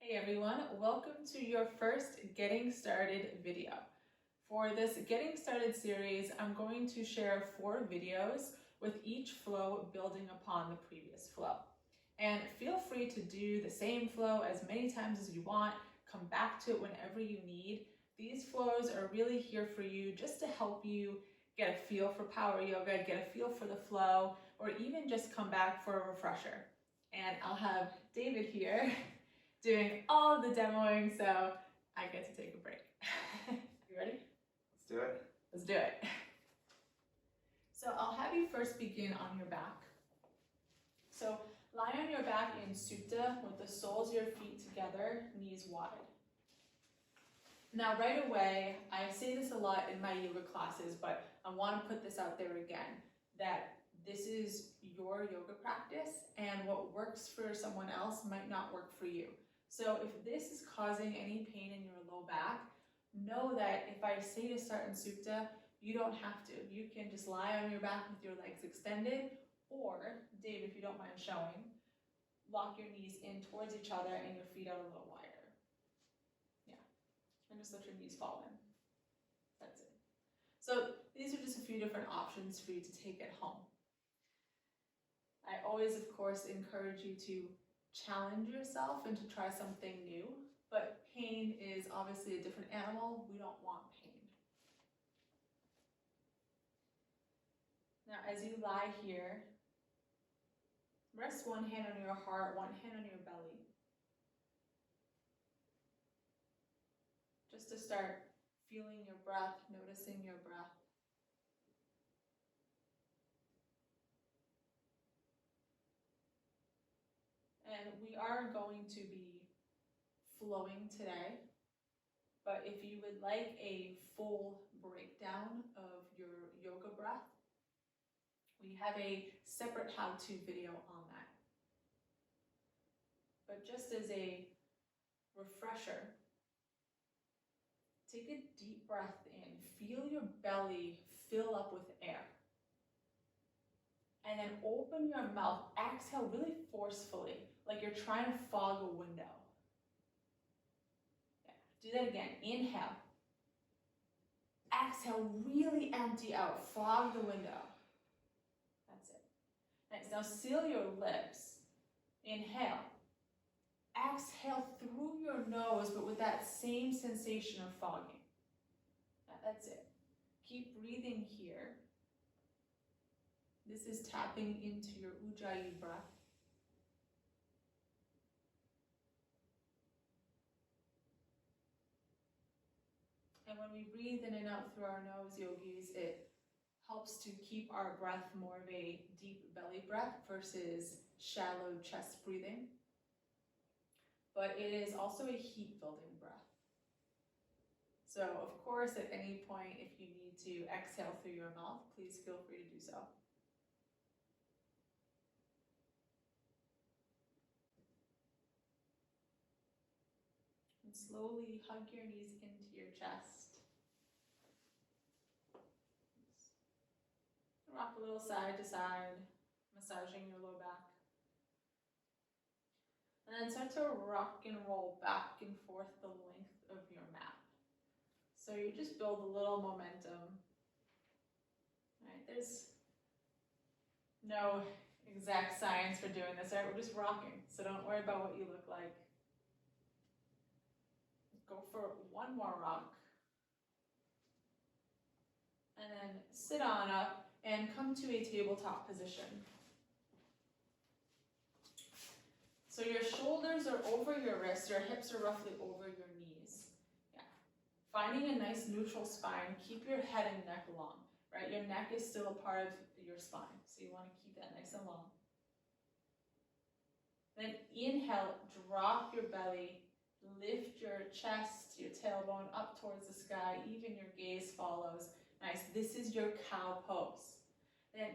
Hey everyone, welcome to your first Getting Started video. For this Getting Started series, I'm going to share 4 videos with each flow building upon the previous flow. And feel free to do the same flow as many times as you want, come back to it whenever you need. These flows are really here for you just to help you get a feel for power yoga, get a feel for the flow, or even just come back for a refresher. And I'll have David here doing all of the demoing, so I get to take a break. You ready? Let's do it. Let's do it. So I'll have you first begin on your back. So lie on your back in Supta with the soles of your feet together, knees wide. Now right away, I say this a lot in my yoga classes, but I want to put this out there again, that this is your yoga practice and what works for someone else might not work for you. So if this is causing any pain in your low back, know that if I say to start in Supta, you don't have to. You can just lie on your back with your legs extended, or, Dave, if you don't mind showing, lock your knees in towards each other and your feet out a little wider. Yeah, and just let your knees fall in. That's it. So these are just a few different options for you to take at home. I always, of course, encourage you to challenge yourself and to try something new, but pain is obviously a different animal. We don't want pain. Now, as you lie here, rest one hand on your heart, one hand on your belly. Just to start feeling your breath, noticing your breath. And we are going to be flowing today, but if you would like a full breakdown of your yoga breath, we have a separate how-to video on that. But just as a refresher, take a deep breath in, feel your belly fill up with air. And then open your mouth, exhale really forcefully, like you're trying to fog a window. Yeah. Do that again, inhale. Exhale, really empty out, fog the window. That's it. Nice, now seal your lips. Inhale. Exhale through your nose, but with that same sensation of fogging. Yeah, that's it. Keep breathing here. This is tapping into your Ujjayi breath. And when we breathe in and out through our nose, yogis, it helps to keep our breath more of a deep belly breath versus shallow chest breathing. But it is also a heat building breath. So of course, at any point, if you need to exhale through your mouth, please feel free to do so. And slowly hug your knees into your chest. Rock a little side to side, massaging your low back. And then start to rock and roll back and forth the length of your mat. So you just build a little momentum. All right, there's no exact science for doing this, right? We're just rocking, so don't worry about what you look like. Go for one more rock. And then sit on up and come to a tabletop position. So your shoulders are over your wrists, your hips are roughly over your knees. Yeah. Finding a nice neutral spine, keep your head and neck long, right? Your neck is still a part of your spine, so you want to keep that nice and long. Then inhale, drop your belly, lift your chest, your tailbone up towards the sky, even your gaze follows. Nice, this is your cow pose. Then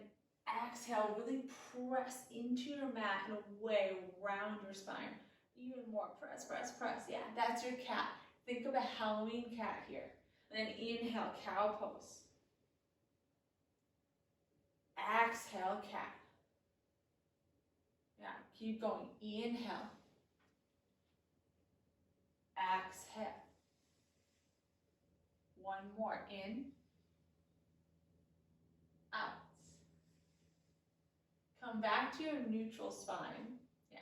exhale, really press into your mat and away, round your spine. Even more, press, press, press. Yeah, that's your cat. Think of a Halloween cat here. And then inhale, cow pose. Exhale, cat. Yeah, keep going. Inhale. One more, in, out. Come back to your neutral spine, yeah.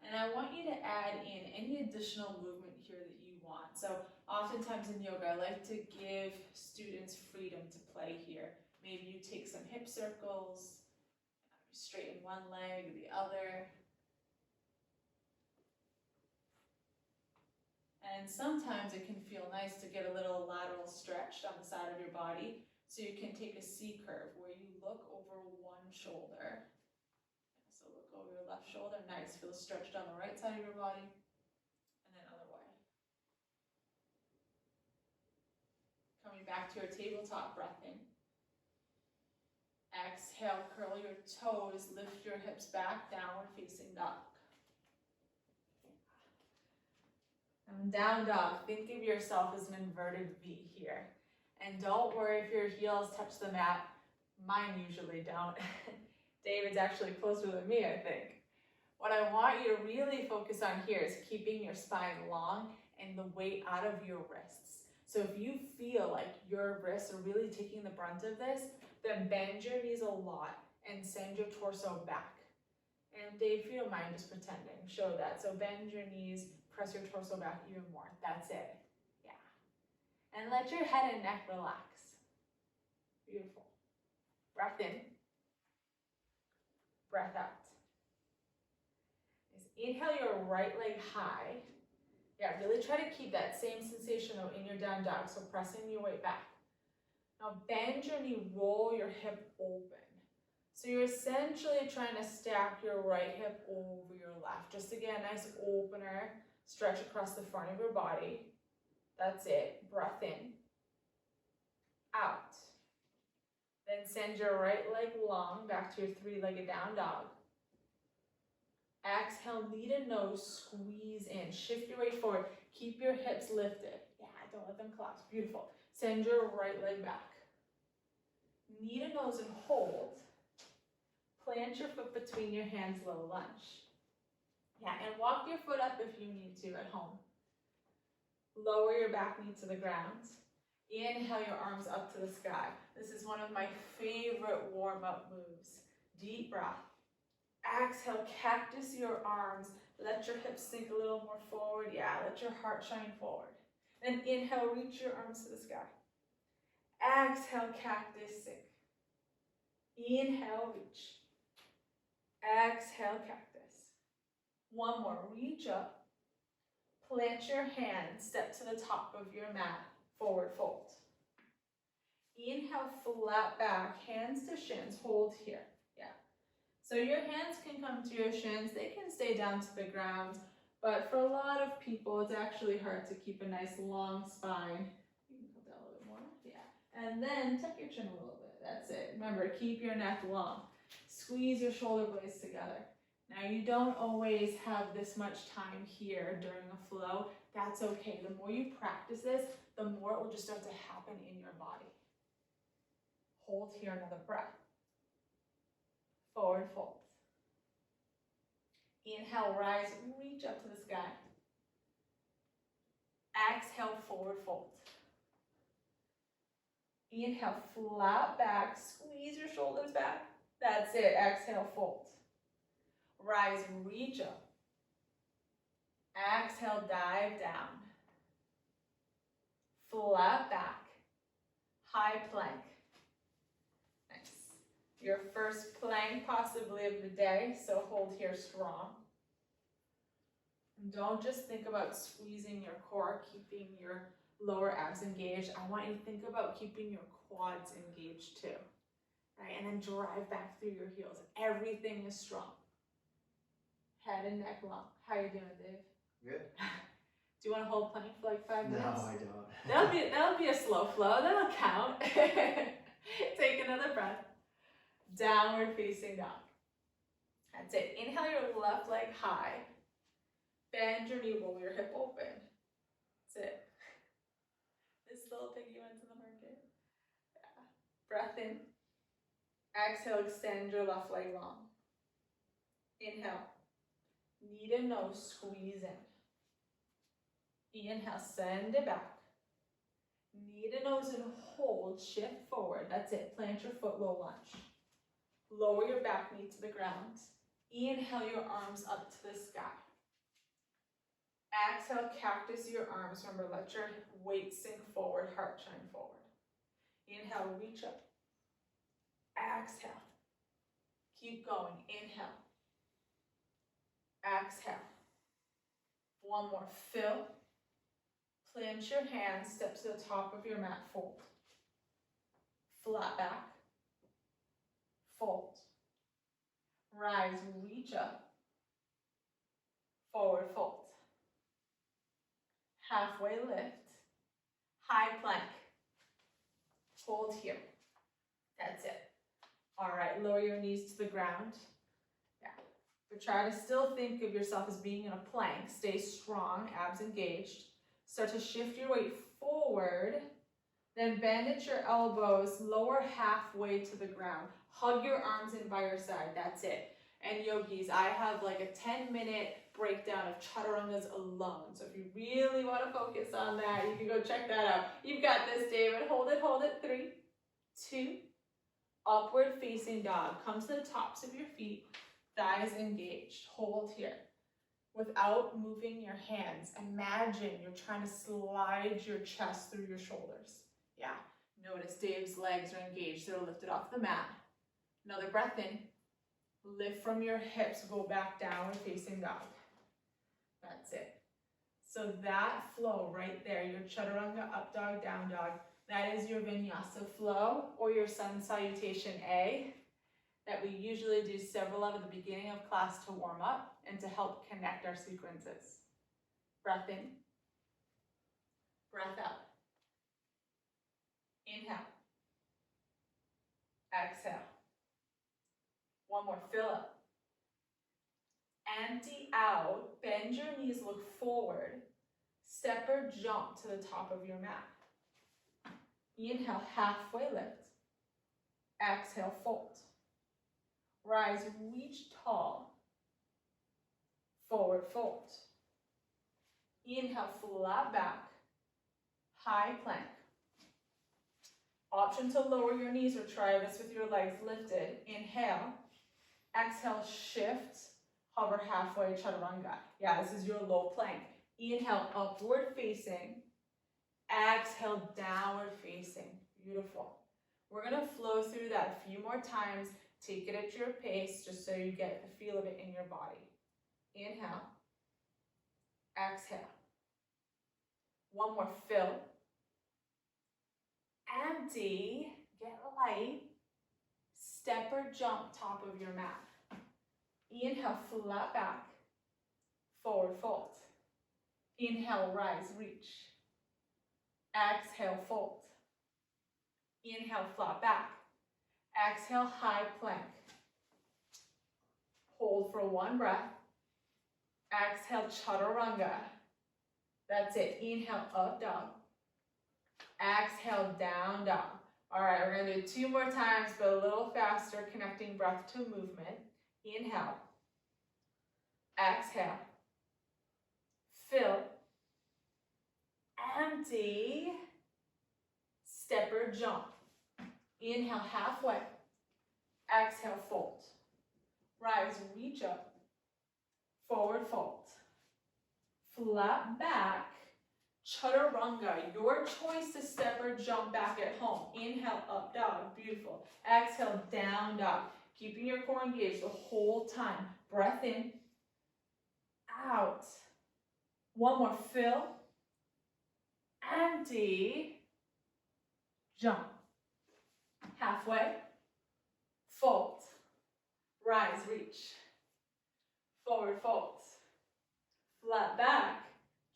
And I want you to add in any additional movement here that you want. So oftentimes in yoga, I like to give students freedom to play here. Maybe you take some hip circles, straighten one leg, the other. And sometimes it can feel nice to get a little lateral stretch on the side of your body. So you can take a C curve where you look over one shoulder. So look over your left shoulder, nice, feel stretched on the right side of your body. And then other way. Coming back to your tabletop, breath in. Exhale, curl your toes, lift your hips back, downward facing dog. And down dog, think of yourself as an inverted V here. And don't worry if your heels touch the mat. Mine usually don't. David's actually closer than me, I think. What I want you to really focus on here is keeping your spine long and the weight out of your wrists. So if you feel like your wrists are really taking the brunt of this, then bend your knees a lot and send your torso back. And Dave, if you don't mind just pretending, show that. So bend your knees, press your torso back even more. That's it. Yeah. And let your head and neck relax. Beautiful. Breath in. Breath out. Inhale your right leg high. Yeah, really try to keep that same sensation in your down dog, so pressing your weight back. Now bend your knee, roll your hip open. So you're essentially trying to stack your right hip over your left. Just again, nice opener, stretch across the front of your body. That's it. Breath in, out. Then send your right leg long back to your three-legged down dog. Exhale, knee to nose, squeeze in. Shift your weight forward. Keep your hips lifted. Yeah, don't let them collapse. Beautiful. Send your right leg back. Knee to nose and hold. Plant your foot between your hands, low lunge. Yeah, and walk your foot up if you need to at home. Lower your back knee to the ground. Inhale your arms up to the sky. This is one of my favorite warm-up moves. Deep breath. Exhale, cactus your arms. Let your hips sink a little more forward. Yeah, let your heart shine forward. Then inhale, reach your arms to the sky. Exhale, cactus, sink. Inhale, reach. Exhale, cactus. One more, reach up. Plant your hands, step to the top of your mat, forward fold. Inhale, flat back, hands to shins, hold here. Yeah. So your hands can come to your shins, they can stay down to the ground, but for a lot of people, it's actually hard to keep a nice long spine. You can come down a little bit more, yeah. And then tuck your chin a little bit, that's it. Remember, keep your neck long. Squeeze your shoulder blades together. Now you don't always have this much time here during a flow, that's okay. The more you practice this, the more it will just start to happen in your body. Hold here, another breath. Forward fold. Inhale, rise, reach up to the sky. Exhale, forward fold. Inhale, flat back, squeeze your shoulders back. That's it, exhale, fold. Rise, reach up. Exhale, dive down. Flat back, high plank. Nice. Your first plank possibly of the day, so hold here strong. And don't just think about squeezing your core, keeping your lower abs engaged. I want you to think about keeping your quads engaged too. Right? And then drive back through your heels. Everything is strong. Head and neck long. How are you doing, Dave? Good. Do you want to hold plank for like 5 minutes? No, I don't. That'll be a slow flow. That'll count. Take another breath. Downward facing dog. That's it. Inhale your left leg high. Bend your knee, roll your hip open. That's it. This little piggy went to the market. Yeah. Breath in. Exhale, extend your left leg long. Inhale. Knee to nose, squeeze in. Inhale, send it back. Knee to nose and hold, shift forward. That's it. Plant your foot, low lunge. Lower your back knee to the ground. Inhale your arms up to the sky. Exhale, cactus your arms. Remember, let your weight sink forward, heart shine forward. Inhale, reach up. Exhale. Keep going. Inhale. Exhale. One more. Fill. Plant your hands, step to the top of your mat, fold. Flat back. Fold. Rise, reach up. Forward fold. Halfway lift. High plank. Hold here. That's it. All right, lower your knees to the ground. Yeah. But try to still think of yourself as being in a plank. Stay strong, abs engaged. Start to shift your weight forward. Then bend at your elbows, lower halfway to the ground. Hug your arms in by your side. That's it. And yogis, I have like a 10-minute breakdown of chaturangas alone. So if you really want to focus on that, you can go check that out. You've got this, David. Hold it, hold it. 3, 2, upward facing dog. Come to the tops of your feet, thighs engaged. Hold here. Without moving your hands, imagine you're trying to slide your chest through your shoulders. Yeah, notice Dave's legs are engaged. They're lifted off the mat. Another breath in. Lift from your hips, go back downward facing dog. That's it. So that flow right there, your chaturanga, up dog, down dog, that is your vinyasa flow or your sun salutation A that we usually do several of at the beginning of class to warm up and to help connect our sequences. Breath in, breath out. Inhale, exhale. One more, fill up. Empty out, bend your knees, look forward. Step or jump to the top of your mat. Inhale, halfway lift. Exhale, fold. Rise, reach tall. Forward fold. Inhale, flat back. High plank. Option to lower your knees or try this with your legs lifted. Inhale. Exhale, shift. Hover halfway, chaturanga. Yeah, this is your low plank. Inhale, upward facing. Exhale, downward facing. Beautiful. We're going to flow through that a few more times. Take it at your pace just so you get the feel of it in your body. Inhale. Exhale. One more, fill. Empty. Get light. Step or jump top of your mat. Inhale, flat back. Forward fold. Inhale, rise, reach. Exhale, fold. Inhale, flat back. Exhale, high plank. Hold for one breath. Exhale, chaturanga. That's it. Inhale, up dog. Exhale, down dog. All right, we're going to do it 2 more times, but a little faster, connecting breath to movement. Inhale. Exhale. Fill. Empty. Step or jump. Inhale, halfway. Exhale, fold. Rise, reach up. Forward fold. Flat back. Chaturanga, your choice to step or jump back at home. Inhale, up dog, beautiful. Exhale, down dog. Keeping your core engaged the whole time. Breath in, out. One more, fill. Empty. Jump. Halfway. Fold. Rise, reach. Forward fold. Flat back.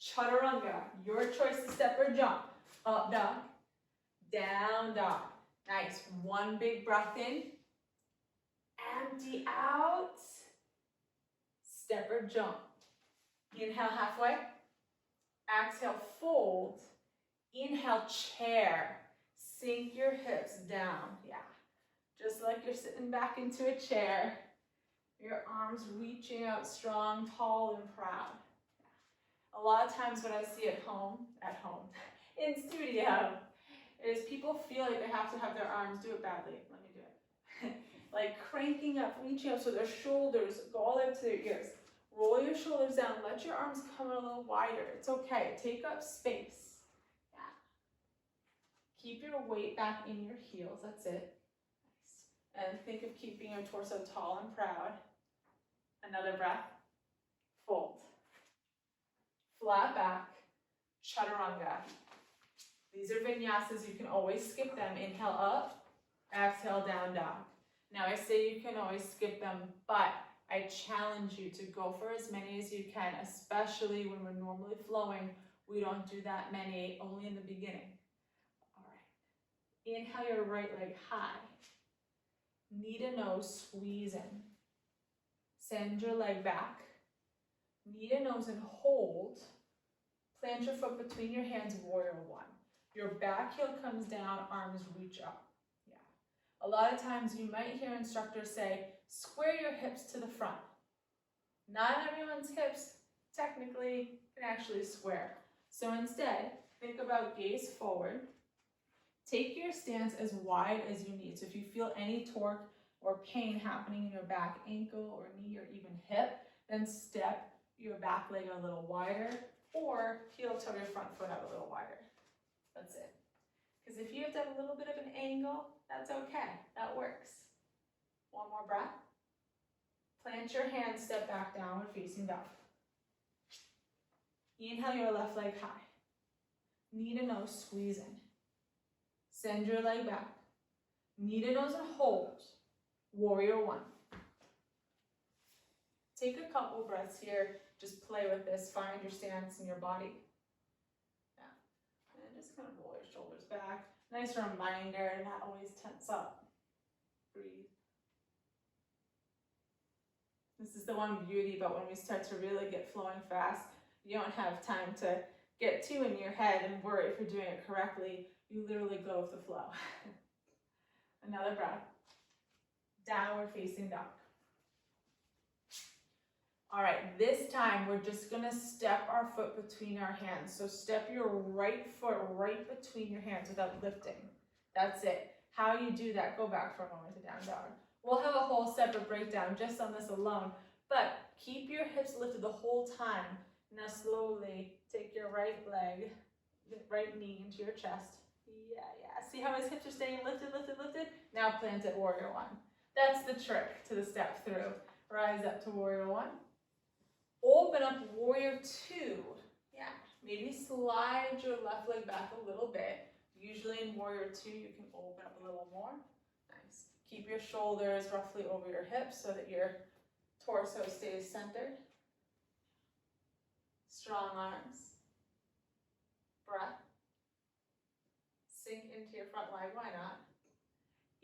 Chaturanga, your choice to step or jump. Up dog, down dog. Nice, one big breath in. Empty out. Step or jump. Inhale, halfway. Exhale, fold. Inhale, chair. Sink your hips down. Yeah, just like you're sitting back into a chair. Your arms reaching out strong, tall, and proud. A lot of times what I see at home, in studio, is people feel like they have to have their arms do it badly. Let me do it. Like cranking up, reaching up so their shoulders go all the way up to their ears. Roll your shoulders down. Let your arms come a little wider. It's okay. Take up space. Yeah. Keep your weight back in your heels. That's it. Nice. And think of keeping your torso tall and proud. Another breath. Fold. Flat back. Chaturanga. These are vinyasas. You can always skip them. Inhale up. Exhale down dog. Now I say you can always skip them, but I challenge you to go for as many as you can, especially when we're normally flowing. We don't do that many, only in the beginning. All right. Inhale your right leg high. Knee to nose, squeeze in. Send your leg back. Knee to nose and hold. Plant your foot between your hands, warrior one. Your back heel comes down, arms reach up. Yeah. A lot of times you might hear instructors say, square your hips to the front. Not everyone's hips technically can actually square. So instead, think about gaze forward. Take your stance as wide as you need. So if you feel any torque or pain happening in your back ankle or knee or even hip, then step your back leg a little wider or heel toe your front foot out a little wider. That's it. Because if you have to have a little bit of an angle, that's okay. That works. One more breath. Plant your hands, step back, downward facing dog. Inhale your left leg high. Knee to nose, squeeze in. Send your leg back. Knee to nose and hold. Warrior one. Take a couple breaths here. Just play with this. Find your stance in your body. Yeah. And just kind of roll your shoulders back. Nice reminder to not always tense up. Breathe. This is the one beauty, but when we start to really get flowing fast, you don't have time to get too in your head and worry if you're doing it correctly. You literally go with the flow. Another breath. Downward facing dog. All right, this time we're just gonna step our foot between our hands. So step your right foot right between your hands without lifting. That's it. How you do that, go back for a moment to down dog. We'll have a whole separate breakdown just on this alone, but keep your hips lifted the whole time. Now slowly take your right leg, right knee into your chest. Yeah. See how his hips are staying lifted? Now plant it, warrior one. That's the trick to the step through. Rise up to warrior one. Open up warrior two. Yeah, maybe slide your left leg back a little bit. Usually in warrior two, you can open up a little more. Nice. Keep your shoulders roughly over your hips so that your torso stays centered. Strong arms. Breath. Sink into your front leg, why not?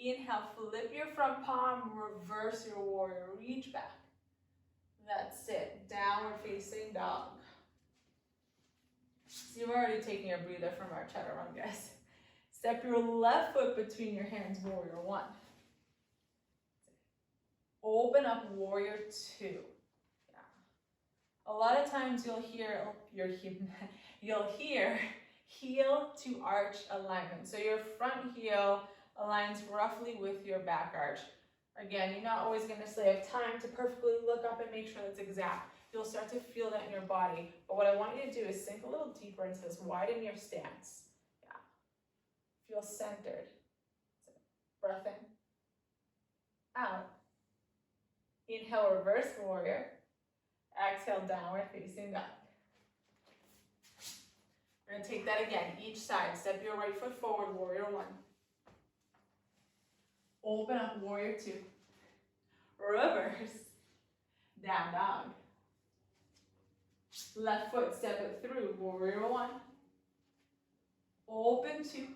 Inhale, flip your front palm, reverse your warrior, reach back. That's it, downward facing dog. So you've already taken your breather from our chaturangas. Step your left foot between your hands, warrior one. Open up warrior two. Yeah. A lot of times you'll hear heel to arch alignment. So your front heel aligns roughly with your back arch. Again, you're not always going to have time to perfectly look up and make sure that's exact. You'll start to feel that in your body. But what I want you to do is sink a little deeper into this. Widen your stance. Yeah. Feel centered. Breath in. Out. Inhale, reverse warrior. Exhale, downward facing dog. We're going to take that again. Each side. Step your right foot forward, warrior one. Open up, warrior two. Reverse. Down dog. Left foot, step it through, warrior one. Open two.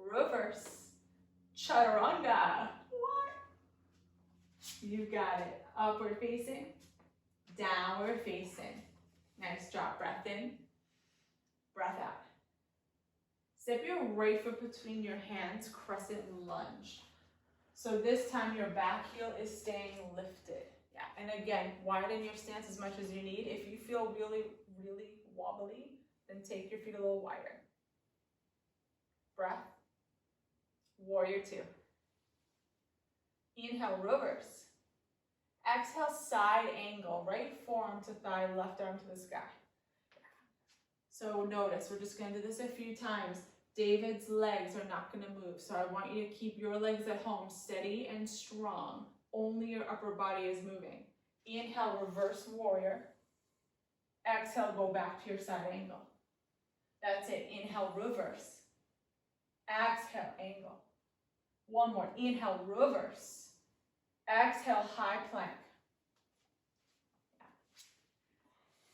Reverse. Chaturanga. What? You got it. Upward facing. Downward facing. Nice drop. Breath in. Breath out. Step your right foot between your hands, crescent lunge. So this time your back heel is staying lifted. Yeah, and again, widen your stance as much as you need. If you feel really, really wobbly, then take your feet a little wider. breath. Warrior two. Inhale, reverse. Exhale, side angle, right forearm to thigh, left arm to the sky. So notice, we're just gonna do this a few times. David's legs are not gonna move, so I want you to keep your legs at home steady and strong. Only your upper body is moving. Inhale, reverse warrior. Exhale, go back to your side angle. That's it. Inhale, reverse. Exhale, angle. One more. Inhale, reverse. Exhale, high plank.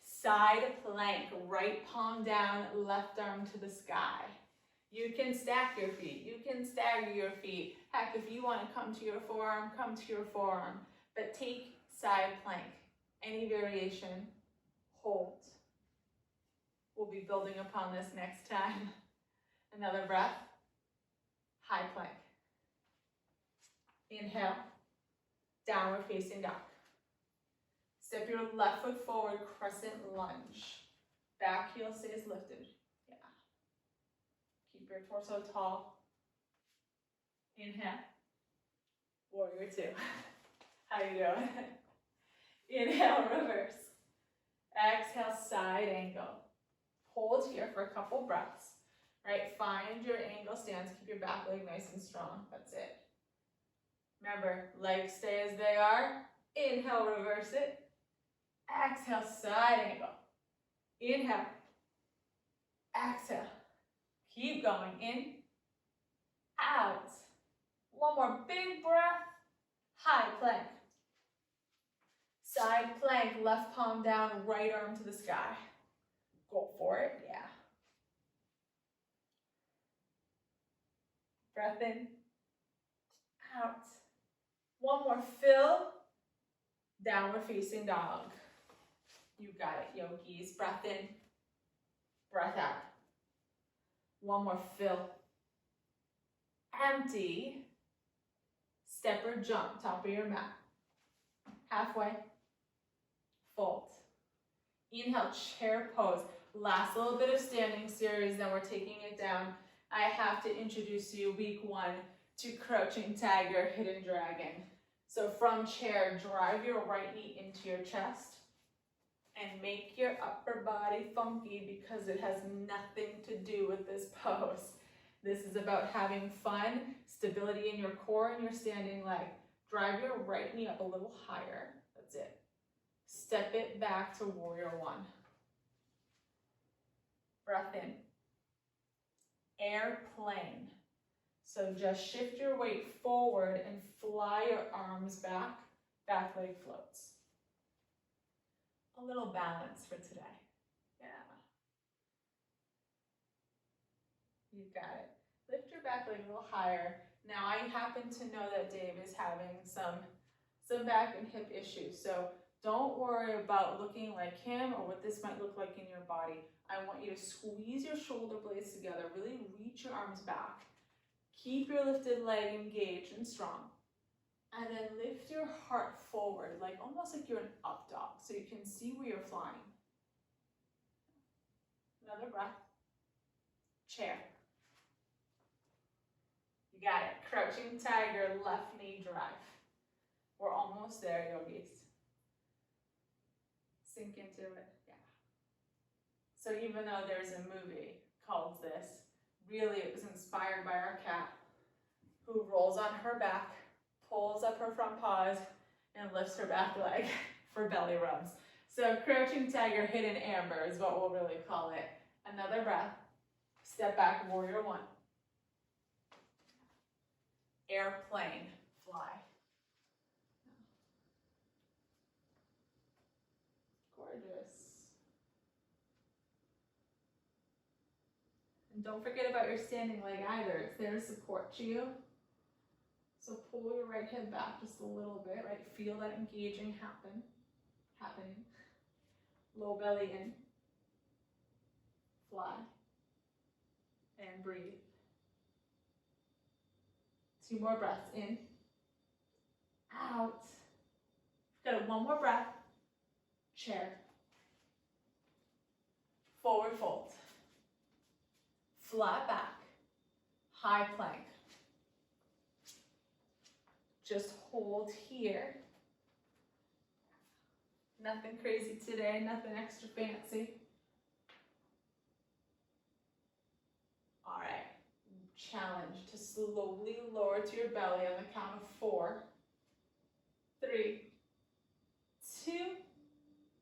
Side plank, right palm down, left arm to the sky. You can stack your feet. You can stagger your feet. Heck, if you want to come to your forearm, come to your forearm. But take side plank. Any variation, hold. We'll be building upon this next time. Another breath. High plank. Inhale. Downward facing dog. Step your left foot forward, crescent lunge. Back heel stays lifted. Yeah. Keep your torso tall. Inhale. Warrior two. How you doing? Inhale, reverse. Exhale, side angle. Hold here for a couple breaths. Right, find your angle stance. Keep your back leg nice and strong. That's it. Remember, legs stay as they are. Inhale, reverse it. Exhale, side angle. Inhale. Exhale. Keep going. In. Out. One more big breath. High plank. Side plank, left palm down, right arm to the sky. Go for it, yeah. Breath in. Out. One more fill. Downward facing dog. You got it, yogis. Breath in. Breath out. One more fill. Empty. Step or jump, top of your mat. Halfway. Fold. Inhale, chair pose. Last little bit of standing series, then we're taking it down. I have to introduce you, week one, to crouching tiger, hidden dragon. So from chair, drive your right knee into your chest and make your upper body funky because it has nothing to do with this pose. This is about having fun, stability in your core and your standing leg. Drive your right knee up a little higher. That's it. Step it back to warrior one. Breath in. Airplane. So just shift your weight forward and fly your arms back. Back leg floats. A little balance for today. Yeah. You got it. Lift your back leg a little higher. Now I happen to know that Dave is having some back and hip issues. So don't worry about looking like him or what this might look like in your body. I want you to squeeze your shoulder blades together. Really reach your arms back. Keep your lifted leg engaged and strong. And then lift your heart forward, like almost like you're an up dog, so you can see where you're flying. Another breath. Chair. You got it. Crouching tiger, left knee drive. We're almost there, yogis. Sink into it. Yeah. So even though there's a movie called this, really it was inspired by our cat who rolls on her back, pulls up her front paws, and lifts her back leg for belly rubs. So crouching tiger, hidden amber is what we'll really call it. Another breath. Step back, warrior one. Airplane, fly. Gorgeous. And don't forget about your standing leg either. It's there to support you. So pull your right hip back just a little bit, right? Feel that engaging happening. Low belly in. Fly. And breathe. 2 more breaths in. Out. Got one more breath. Chair. Forward fold. Flat back. high plank. Just hold here. Nothing crazy today, nothing extra fancy. All right, challenge to slowly lower to your belly on the count of 4, 3, 2,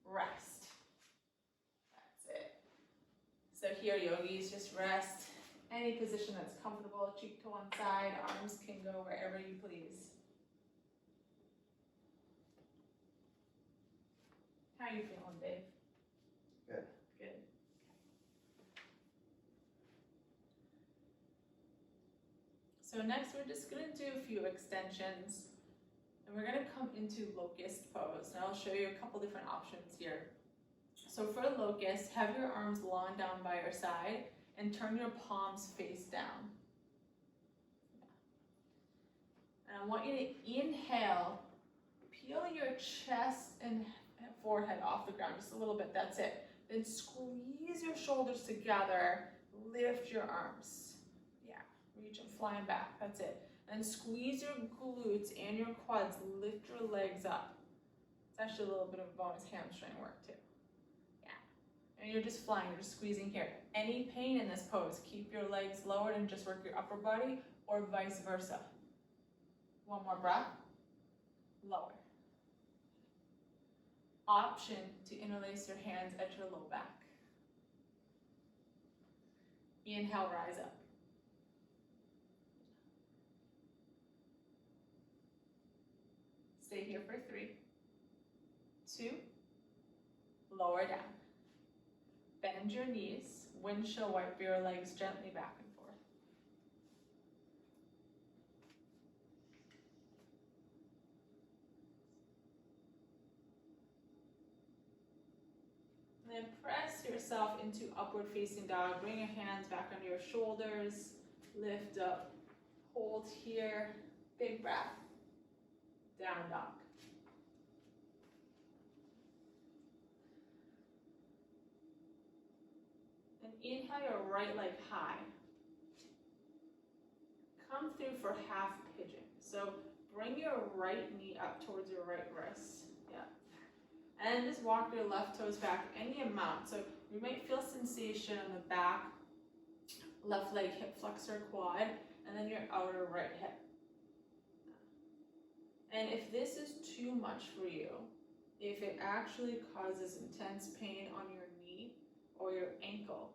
rest. That's it. So here, yogis, just rest. Any position that's comfortable, cheek to one side, arms can go wherever you please. How are you feeling, Dave? Good. Good. So next we're just going to do a few extensions, and we're going to come into locust pose, and I'll show you a couple different options here. So for locust, have your arms long down by your side and turn your palms face down. And I want you to inhale, peel your chest and forehead off the ground just a little bit, that's it. Then squeeze your shoulders together, lift your arms. Yeah, reach them flying back, that's it. And squeeze your glutes and your quads, lift your legs up. It's actually a little bit of bonus hamstring work too. Yeah, and you're just flying, you're just squeezing here. Any pain in this pose, keep your legs lowered and just work your upper body, or vice versa. One more breath, lower. Option to interlace your hands at your low back. Inhale, rise up. Stay here for 3, 2, lower down. Bend your knees, windshield wipe your legs gently back and forth. And then press yourself into upward facing dog. Bring your hands back under your shoulders. Lift up. Hold here. Big breath. Down dog. And inhale your right leg high. Come through for half pigeon. So bring your right knee up towards your right wrist. Yeah. And just walk your left toes back any amount. So you might feel sensation on the back, left leg, hip flexor, quad, and then your outer right hip. And if this is too much for you, if it actually causes intense pain on your knee or your ankle,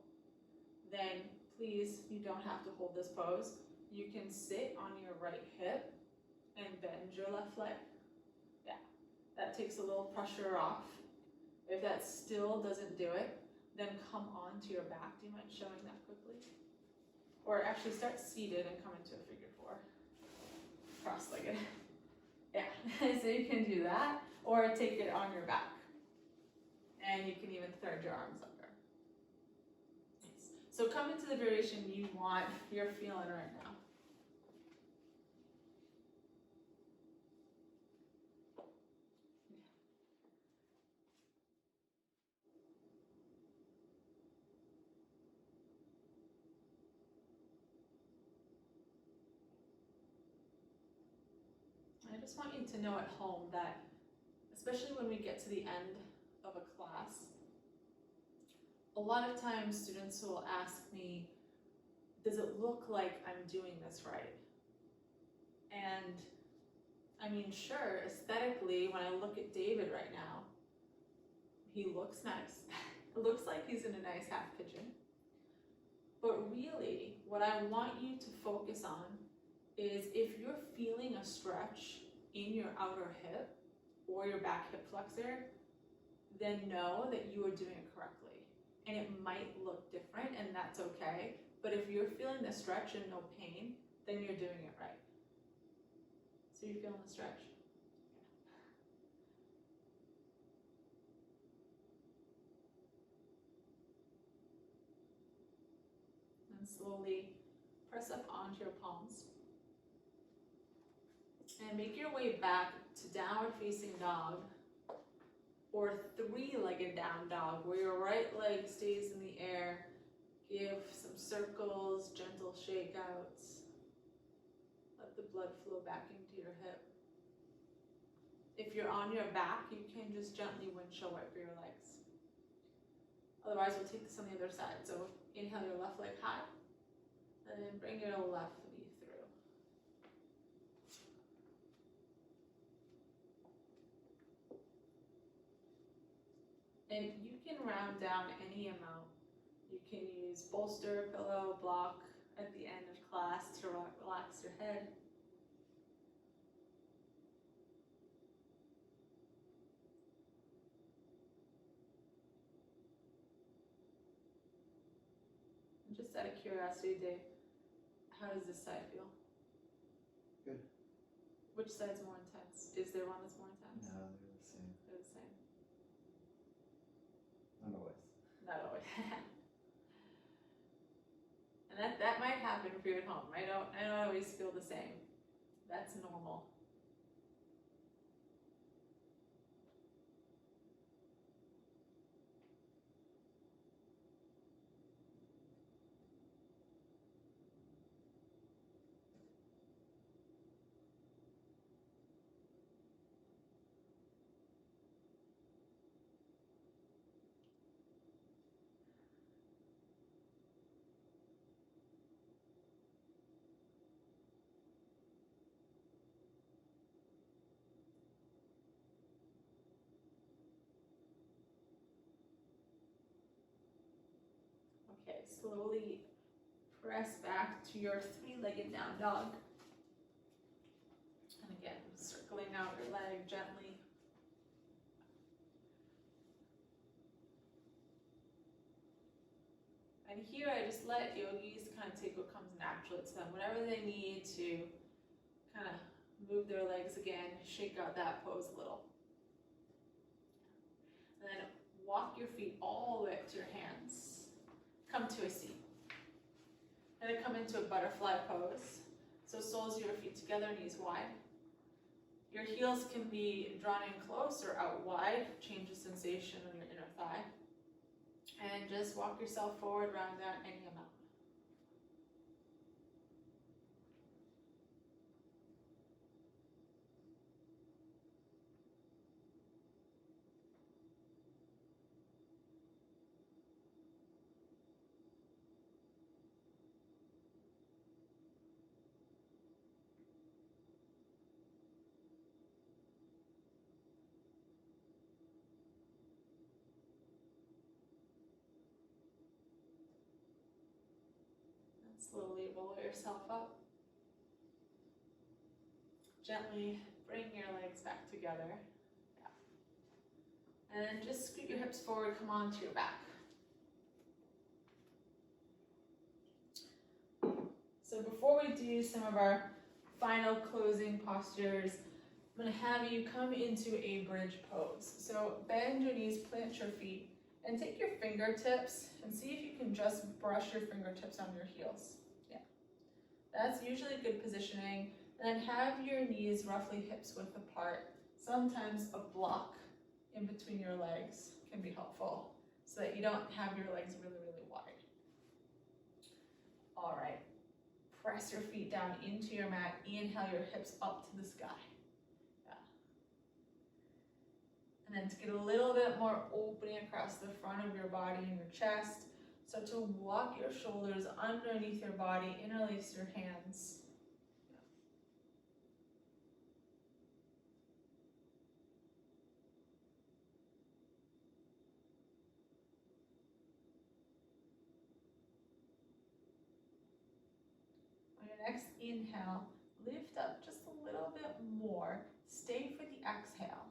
then please, you don't have to hold this pose. You can sit on your right hip and bend your left leg. Yeah, that takes a little pressure off. If that still doesn't do it, then come on to your back. Do you mind showing that quickly? Or actually start seated and come into a figure 4. Cross-legged. Yeah, so you can do that, or take it on your back. And you can even thread your arms under. Nice. So come into the variation you want, you're feeling right now. I just want you to know at home that, especially when we get to the end of a class, a lot of times students will ask me, does it look like I'm doing this right? And I mean, sure, aesthetically, when I look at David right now, he looks nice. It looks like he's in a nice half pigeon. But really, what I want you to focus on is if you're feeling a stretch in your outer hip or your back hip flexor, then know that you are doing it correctly. And it might look different, and that's okay. But if you're feeling the stretch and no pain, then you're doing it right. So you're feeling the stretch? And slowly press up onto your palms. And make your way back to downward facing dog, or 3-legged down dog, where your right leg stays in the air. Give some circles, gentle shakeouts. Let the blood flow back into your hip. If you're on your back, you can just gently windshield wiper your legs. Otherwise, we'll take this on the other side. So inhale your left leg high, and then bring your left knee through. And you can round down any amount. You can use bolster, pillow, block at the end of class to relax your head. And just out of curiosity, Dave, how does this side feel? Good. Which side's more intense? Is there one that's more intense? No, they're the same. They're the same. Not always. Not always. And that might happen for you at home. I don't always feel the same. That's normal. Okay, slowly press back to your three-legged down dog. And again, circling out your leg gently. And here I just let yogis kind of take what comes naturally to them. Whatever they need to kind of move their legs again, shake out that pose a little. And then walk your feet all the way up to your hands. Come to a seat. And then come into a butterfly pose. So soles of your feet together, knees wide. Your heels can be drawn in close or out wide. Change the sensation on your inner thigh. And just walk yourself forward, round down any amount. Slowly roll yourself up. Gently bring your legs back together. Yeah. And then just scoot your hips forward, come onto your back. So before we do some of our final closing postures, I'm going to have you come into a bridge pose. So bend your knees, plant your feet, and take your fingertips and see if you can just brush your fingertips on your heels. Yeah, that's usually good positioning. And then have your knees roughly hips width apart. Sometimes a block in between your legs can be helpful so that you don't have your legs really, really wide. All right, press your feet down into your mat. Inhale your hips up to the sky. And then to get a little bit more opening across the front of your body and your chest. So to walk your shoulders underneath your body, interlace your hands. On your next inhale, lift up just a little bit more. Stay for the exhale.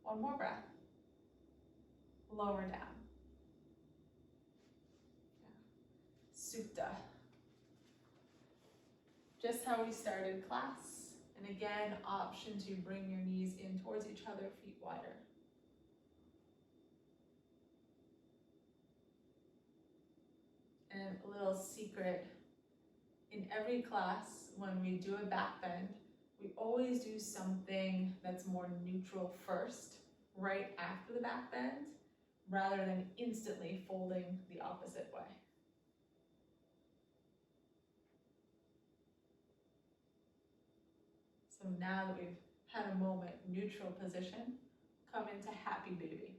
One more breath. Lower down. Supta. Just how we started class. And again, option to bring your knees in towards each other, feet wider. And a little secret, in every class, when we do a back bend, we always do something that's more neutral first, right after the back bend, rather than instantly folding the opposite way. So now that we've had a moment, neutral position, come into happy baby.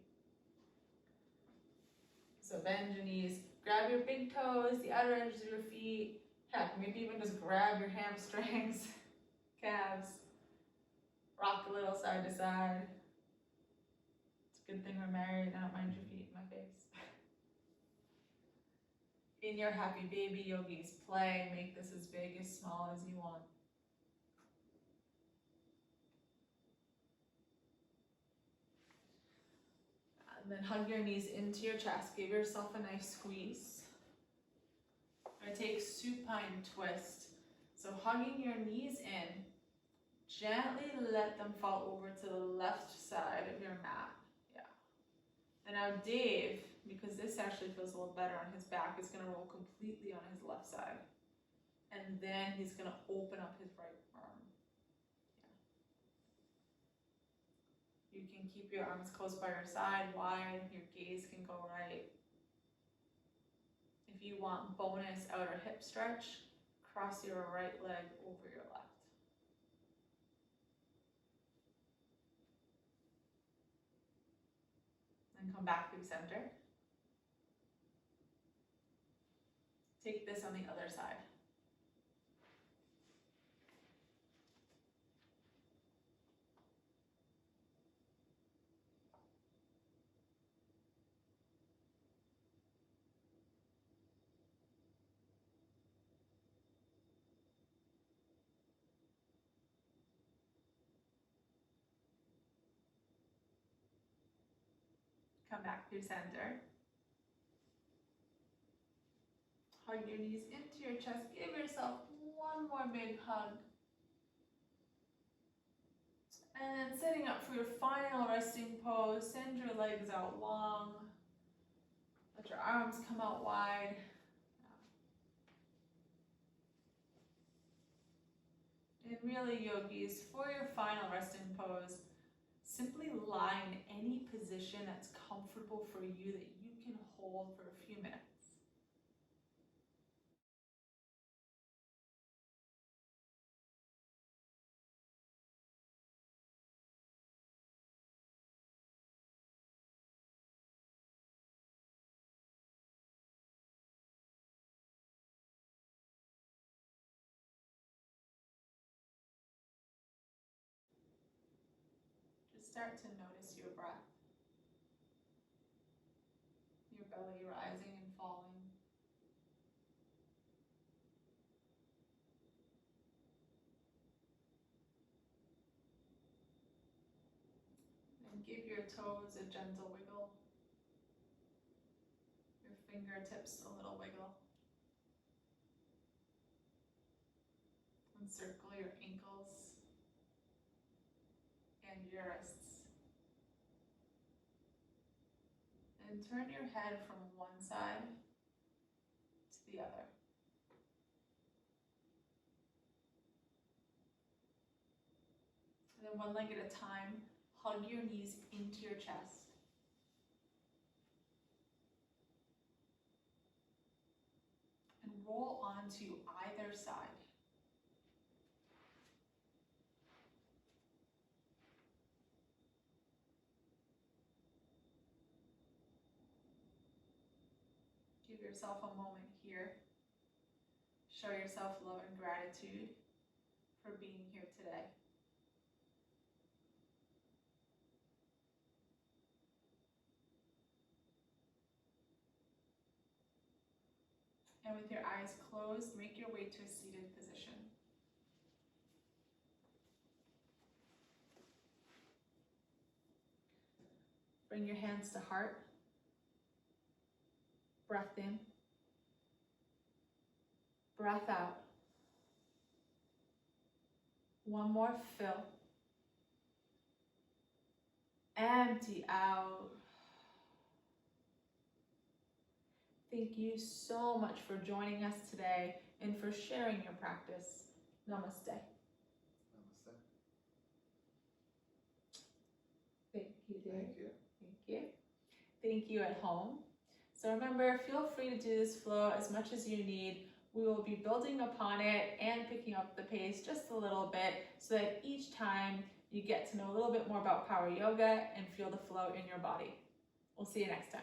So bend your knees, grab your big toes, the outer edges of your feet. Heck, maybe even just grab your hamstrings, calves, rock a little side to side. It's a good thing we're married, I don't mind your feet in my face. In your happy baby, yogis, play, make this as big, as small as you want. And then hug your knees into your chest, give yourself a nice squeeze. We're gonna take supine twist. So hugging your knees in, gently let them fall over to the left side of your mat. Yeah. And now Dave, because this actually feels a little better on his back, is gonna roll completely on his left side. And then he's gonna open up his right arm. Yeah. You can keep your arms close by your side, wide, your gaze can go right. If you want bonus outer hip stretch, cross your right leg over your left. Then come back through center. Take this on the other side. Come back through center. Hug your knees into your chest. Give yourself one more big hug. And then sitting up for your final resting pose, send your legs out long. Let your arms come out wide. And really, yogis, for your final resting pose, simply lie in any position that's comfortable for you that you can hold for a few minutes. Just start to notice your breath, your belly rising and falling. And give your toes a gentle wiggle, your fingertips a little wiggle. And circle your ankles and your wrists. And turn your head from one side to the other. And then one leg at a time, hug your knees into your chest. And roll onto either side. Give yourself a moment here. Show yourself love and gratitude for being here today. And with your eyes closed, make your way to a seated position. Bring your hands to heart. Breath in. Breath out. One more fill. Empty out. Thank you so much for joining us today and for sharing your practice. Namaste. Namaste. Thank you, dear. Thank you. Thank you. thank you at home. So remember, feel free to do this flow as much as you need. We will be building upon it and picking up the pace just a little bit so that each time you get to know a little bit more about power yoga and feel the flow in your body. We'll see you next time.